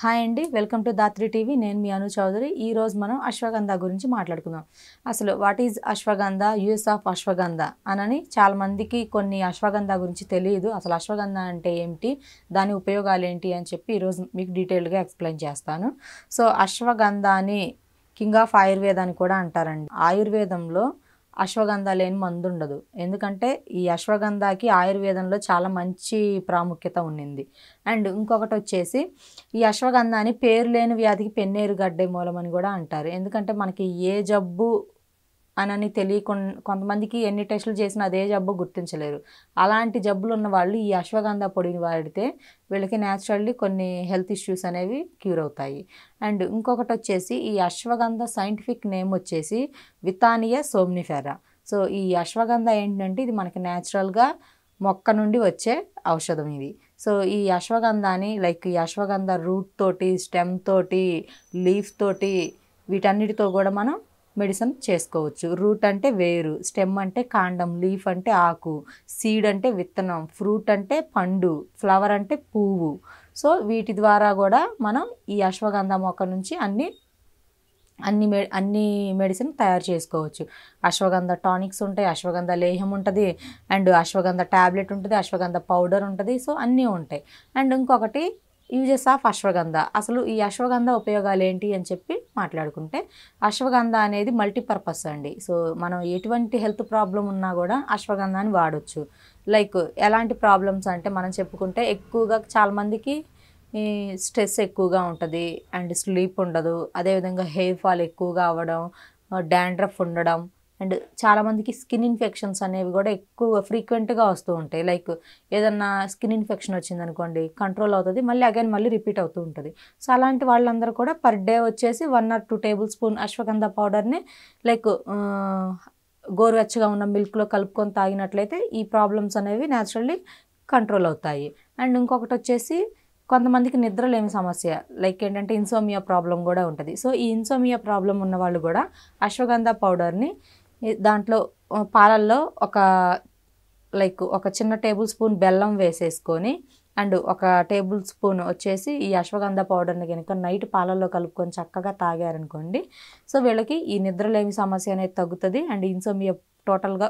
Hi అండి, welcome to Dhatri TV. నేను మీ అను చౌదరి. ఈరోజు మనం అశ్వగంధ గురించి మాట్లాడుకుందాం. అసలు what is ashwagandha, use of ashwagandha అని చాలామందికి కొన్ని అశ్వగంధ గురించి తెలియదు. అసలు అశ్వగంధ అంటే ఏమిటి, దాని ఉపయోగాలు ఏంటి అని చెప్పి ఈరోజు మీకు డీటెయిల్డ్గా ఎక్స్ప్లెయిన్ చేస్తాను. సో అశ్వగంధాని కింగ్ ఆఫ్ ఆయుర్వేద అని కూడా అంటారండి. ఆయుర్వేదంలో అశ్వగంధ లేని మందు ఉండదు. ఎందుకంటే ఈ అశ్వగంధకి ఆయుర్వేదంలో చాలా మంచి ప్రాముఖ్యత ఉన్నింది. అండ్ ఇంకొకటి వచ్చేసి ఈ అశ్వగంధాని పేరు లేని వ్యాధికి పెన్నేరు గడ్డే మూలం అని కూడా అంటారు. ఎందుకంటే మనకి ఏ జబ్బు అని తెలియకుండా కొంతమందికి ఎన్ని టెస్టులు చేసినా అదే జబ్బు గుర్తించలేరు. అలాంటి జబ్బులు ఉన్న వాళ్ళు ఈ అశ్వగంధ పొడిని వాడితే వీళ్ళకి న్యాచురల్లీ కొన్ని హెల్త్ ఇష్యూస్ అనేవి క్యూర్ అవుతాయి. అండ్ ఇంకొకటి వచ్చేసి ఈ అశ్వగంధ సైంటిఫిక్ నేమ్ వచ్చేసి వితానియా సోమ్నిఫెరా. సో ఈ అశ్వగంధ ఏంటంటే ఇది మనకి న్యాచురల్గా మొక్క నుండి వచ్చే ఔషధం ఇది. సో ఈ అశ్వగంధాని ఈ అశ్వగంధ రూట్ తోటి, స్టెమ్ తోటి, లీఫ్ తోటి, వీటన్నిటితో కూడా మనం మెడిసిన్ చేసుకోవచ్చు. రూట్ అంటే వేరు, స్టెమ్ అంటే కాండం, లీఫ్ అంటే ఆకు, సీడ్ అంటే విత్తనం, ఫ్రూట్ అంటే పండు, ఫ్లవర్ అంటే పువ్వు. సో వీటి ద్వారా కూడా మనం ఈ అశ్వగంధ మొక్క నుంచి అన్ని మెడిసిన్ తయారు చేసుకోవచ్చు. అశ్వగంధ టానిక్స్ ఉంటాయి, అశ్వగంధ లేహం ఉంటుంది, అండ్ అశ్వగంధ ట్యాబ్లెట్ ఉంటుంది, అశ్వగంధ పౌడర్ ఉంటుంది. సో అన్నీ ఉంటాయి. అండ్ ఇంకొకటి యూజెస్ ఆఫ్ అశ్వగంధ. అసలు ఈ అశ్వగంధ ఉపయోగాలు ఏంటి అని చెప్పి మాట్లాడుకుంటే, అశ్వగంధ అనేది మల్టీపర్పస్ అండి. సో మనం ఎటువంటి హెల్త్ ప్రాబ్లం ఉన్నా కూడా అశ్వగంధాన్ని వాడచ్చు. ఎలాంటి ప్రాబ్లమ్స్ అంటే మనం చెప్పుకుంటే ఎక్కువగా చాలామందికి ఈ స్ట్రెస్ ఎక్కువగా ఉంటుంది, అండ్ స్లీప్ ఉండదు, అదేవిధంగా హెయిర్ ఫాల్ ఎక్కువగా అవ్వడం, డాండ్రఫ్ ఉండడం, అండ్ చాలామందికి స్కిన్ ఇన్ఫెక్షన్స్ అనేవి కూడా ఎక్కువ ఫ్రీక్వెంట్గా వస్తూ ఉంటాయి. ఏదన్నా స్కిన్ ఇన్ఫెక్షన్ వచ్చిందనుకోండి, కంట్రోల్ అవుతుంది, మళ్ళీ రిపీట్ అవుతూ ఉంటుంది. సో అలాంటి వాళ్ళందరూ కూడా పర్ డే వచ్చేసి 1 or 2 టేబుల్ స్పూన్ అశ్వగంధ పౌడర్ని గోరువెచ్చగా ఉన్న మిల్క్లో కలుపుకొని తాగినట్లయితే ఈ ప్రాబ్లమ్స్ అనేవి న్యాచురల్లీ కంట్రోల్ అవుతాయి. అండ్ ఇంకొకటి వచ్చేసి కొంతమందికి నిద్రలేమి సమస్య, ఏంటంటే ఇన్సోమియా ప్రాబ్లం కూడా ఉంటుంది. సో ఈ ఇన్సోమియా ప్రాబ్లం ఉన్న వాళ్ళు కూడా అశ్వగంధ పౌడర్ని దాంట్లో పాలల్లో ఒక చిన్న టేబుల్ స్పూన్ బెల్లం వేసేసుకొని, అండ్ ఒక టేబుల్ స్పూన్ వచ్చేసి ఈ అశ్వగంధ పౌడర్ని కనుక నైట్ పాలల్లో కలుపుకొని చక్కగా తాగారనుకోండి, సో వీళ్ళకి ఈ నిద్రలేమి సమస్య అనేది తగ్గుతుంది, అండ్ ఇన్సోమియా టోటల్గా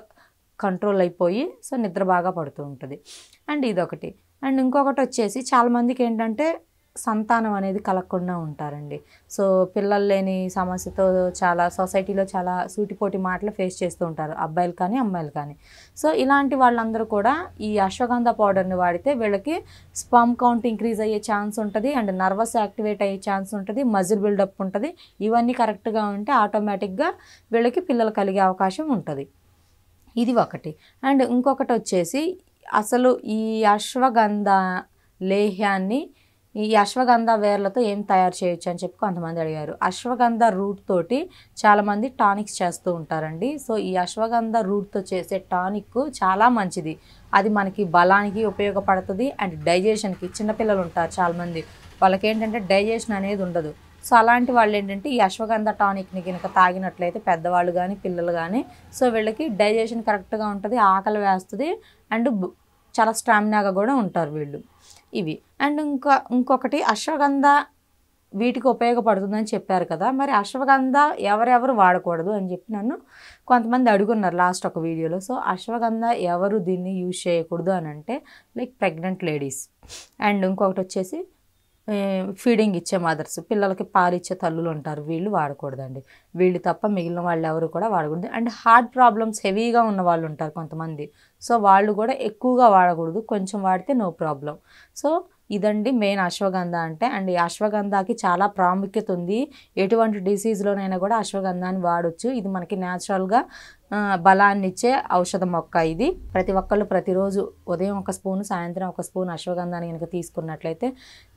కంట్రోల్ అయిపోయి సో నిద్ర బాగా పడుతూ ఉంటుంది. అండ్ ఇదొకటి. అండ్ ఇంకొకటి వచ్చేసి చాలామందికి ఏంటంటే సంతానం అనేది కలగకుండా ఉంటారండి. సో పిల్లలు లేని సమస్యతో చాలా సొసైటీలో చాలా సూటిపోటి మాటలు ఫేస్ చేస్తూ ఉంటారు, అబ్బాయిలు కానీ అమ్మాయిలు కానీ. సో ఇలాంటి వాళ్ళందరూ కూడా ఈ అశ్వగంధ పౌడర్ని వాడితే వీళ్ళకి స్పర్మ్ కౌంట్ ఇంక్రీజ్ అయ్యే ఛాన్స్ ఉంటుంది, అండ్ నర్వస్ యాక్టివేట్ అయ్యే ఛాన్స్ ఉంటుంది, మజిల్ బిల్డప్ ఉంటుంది. ఇవన్నీ కరెక్ట్గా ఉంటే ఆటోమేటిక్గా వీళ్ళకి పిల్లలు కలిగే అవకాశం ఉంటుంది. ఇది ఒకటి. అండ్ ఇంకొకటి వచ్చేసి అసలు ఈ అశ్వగంధ లేహ్యాన్ని ఈ అశ్వగంధ వేర్లతో ఏం తయారు చేయొచ్చు అని చెప్పి కొంతమంది అడిగారు. అశ్వగంధ రూట్ తోటి చాలామంది టానిక్స్ చేస్తూ ఉంటారండి. సో ఈ అశ్వగంధ రూట్తో చేసే టానిక్ చాలా మంచిది. అది మనకి బలానికి ఉపయోగపడుతుంది, అండ్ డైజెషన్కి. చిన్నపిల్లలు ఉంటారు చాలామంది, వాళ్ళకి ఏంటంటే డైజెషన్ అనేది ఉండదు. సో అలాంటి వాళ్ళు ఏంటంటే ఈ అశ్వగంధ టానిక్ని కనుక తాగినట్లయితే పెద్దవాళ్ళు కానీ పిల్లలు కానీ సో వీళ్ళకి డైజెషన్ కరెక్ట్గా ఉంటుంది, ఆకలి వేస్తుంది, అండ్ చాలా స్టామినాగా కూడా ఉంటారు వీళ్ళు. ఇవి. అండ్ ఇంకొకటి అశ్వగంధ వీటికి ఉపయోగపడుతుందని చెప్పారు కదా, మరి అశ్వగంధ ఎవరెవరు వాడకూడదు అని చెప్పి నన్ను కొంతమంది అడుగున్నారు లాస్ట్ ఒక వీడియోలో. సో అశ్వగంధ ఎవరు దీన్ని యూజ్ చేయకూడదు అని అంటే ప్రెగ్నెంట్ లేడీస్, అండ్ ఇంకొకటి వచ్చేసి ఫీడింగ్ ఇచ్చే మదర్స్, పిల్లలకి పాలిచ్చే తల్లులు ఉంటారు, వీళ్ళు వాడకూడదండి. వీళ్ళు తప్ప మిగిలిన వాళ్ళు ఎవరు కూడా వాడకూడదు. అండ్ హార్ట్ ప్రాబ్లమ్స్ హెవీగా ఉన్న వాళ్ళు ఉంటారు కొంతమంది, సో వాళ్ళు కూడా ఎక్కువగా వాడకూడదు, కొంచెం వాడితే నో ప్రాబ్లం. సో ఇదండి మెయిన్ అశ్వగంధ అంటే. అండ్ ఈ అశ్వగంధకి చాలా ప్రాముఖ్యత ఉంది. ఎటువంటి డిసీజ్లోనైనా కూడా అశ్వగంధాన్ని వాడచ్చు. ఇది మనకి న్యాచురల్గా బలాన్ని ఇచ్చే ఔషధ మొక్క. ఇది ప్రతి ఒక్కళ్ళు ప్రతిరోజు ఉదయం 1 స్పూన్, సాయంత్రం 1 స్పూన్ అశ్వగంధాన్ని కనుక తీసుకున్నట్లయితే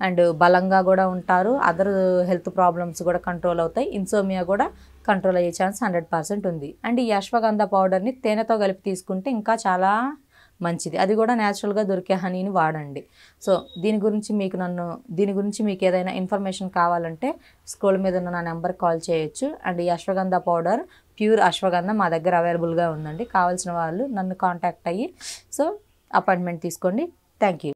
అండ్ బలంగా కూడా ఉంటారు, అదర్ హెల్త్ ప్రాబ్లమ్స్ కూడా కంట్రోల్ అవుతాయి, ఇన్సోమియా కూడా కంట్రోల్ అయ్యే ఛాన్స్ 100% ఉంది. అండ్ ఈ అశ్వగంధ పౌడర్ని తేనెతో కలిపి తీసుకుంటే ఇంకా చాలా మంచిది. అది కూడా న్యాచురల్గా దొరికే హనీని వాడండి. సో దీని గురించి మీకు ఏదైనా ఇన్ఫర్మేషన్ కావాలంటే స్క్రోల్ మీద ఉన్న నా నెంబర్కి కాల్ చేయొచ్చు. అండ్ ఈ అశ్వగంధ పౌడర్ ప్యూర్ అశ్వగంధ మా దగ్గర అవైలబుల్గా ఉందండి. కావాల్సిన వాళ్ళు నన్ను కాంటాక్ట్ అయ్యి సో అపాయింట్మెంట్ తీసుకోండి. Thank you.